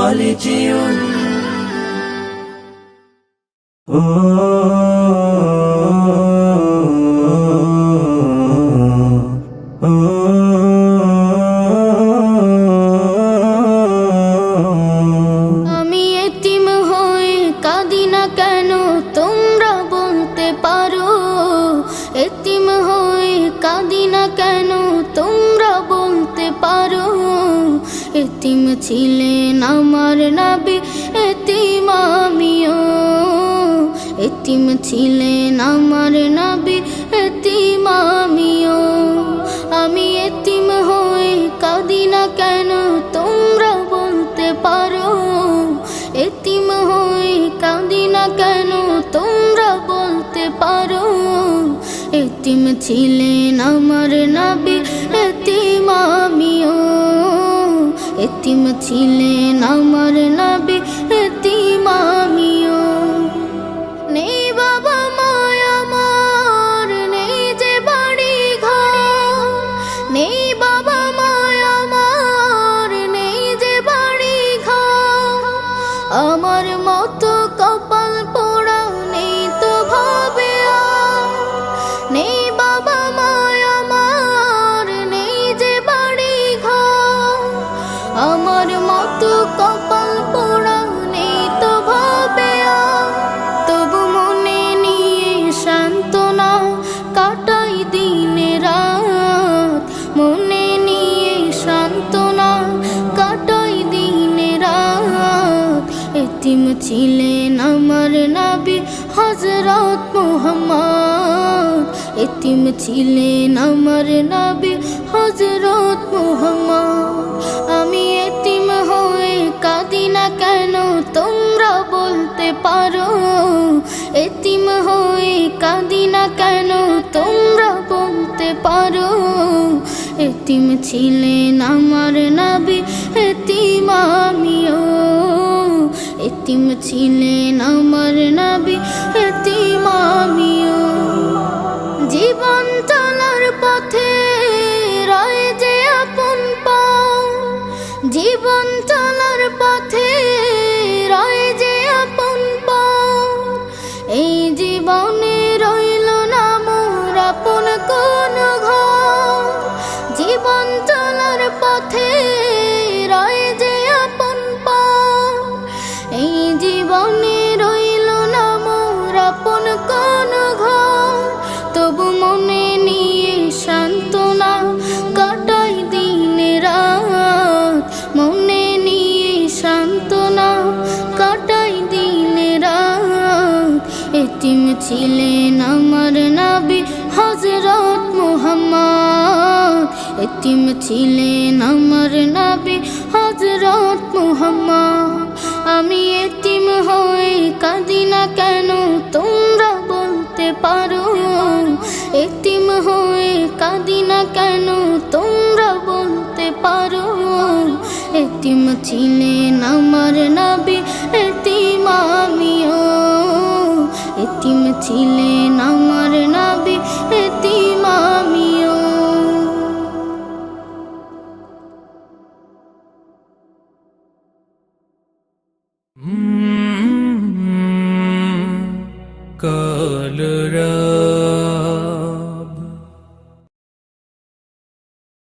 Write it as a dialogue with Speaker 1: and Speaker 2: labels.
Speaker 1: خالديون
Speaker 2: আমি এতিম হয়ে কাঁদি না কেন তোমরা বলতে পারো, এতিম হয়ে কাঁদি না কেন তোমরা বলতে পারো। এতিম ছিলেন আমার নবী, এতিম আমিও। এতিম ছিলেন আমার নবী, এতিম আমিও। আমি এতিম হয়ে কাঁদি না কেন তোমরা বলতে পারো, এতিম হয়ে কাঁদি না কেন তোমরা বলতে পারো। এতিম ছিলেন আমার নবী, এতিম আমিও। এতিম ছিলেন আমার নবী, এতিম আমিও। নেই বাবা মায় আমার, নেই যে বাড়ি ঘর, নেই বাবা মায় আমার, নেই যে বাড়ি ঘর। আমার মতো কপাল পোড়া নেই তো ভাবে আর, নেই বাবা মায় আমার, নেই যে বাড়ি ঘর। আমার মতো কপাল পোড়া নেই তো ভাবে আর, তবু মনে নিয়ে সান্ত্বনা কাটাই দিনে রাত। মনে নিয়ে সান্ত্বনা কাটাই দিনে রাত। এতিম ছিলেন আমার নবী হযরত মুহাম্মদ, এতিম ছিলেন আমার নবী হযরত মুহাম্মদ। আমি এতিম হয়ে কাঁদি না কেন তোমরা বলতে পারো, এতিম হয়ে কাঁদি না কেন তোমরা বলতে পারো। এতিম ছিলেন আমার নবী, এতিম আমিও। এতিম ছিলেন আমার নবী, এতিম আমিও। জীবন চলার পথে রয় যে আপন পাও, জীবন চলার পথে রয় যে আপন পাও। এই জীবনে রইল না মোর আপন কোন ঘর, জীবন চলার পথে রয় যে আপন পাও। এই জীবনে রইল না মোর আপন কোন ঘর, তবু মনে নিয়ে সান্ত্বনা কাটাই দিনে রাত। মনে নিয়ে সান্ত্বনা কাটাই দিনে রাত। এতিম ছিলেন আমার নবী হযরত মুহাম্মদ, এতিম ছিলেন আমার নবী হযরত মুহাম্মদ। আমি এতিম হয়ে কাঁদি না কেন তোমরা বলতে পারো, এতিম হয়ে কাঁদি না কেন তোমরা বলতে পারো। এতিম ছিলেন আমার নবী, এতিম আমিও। এতিম ছিলেন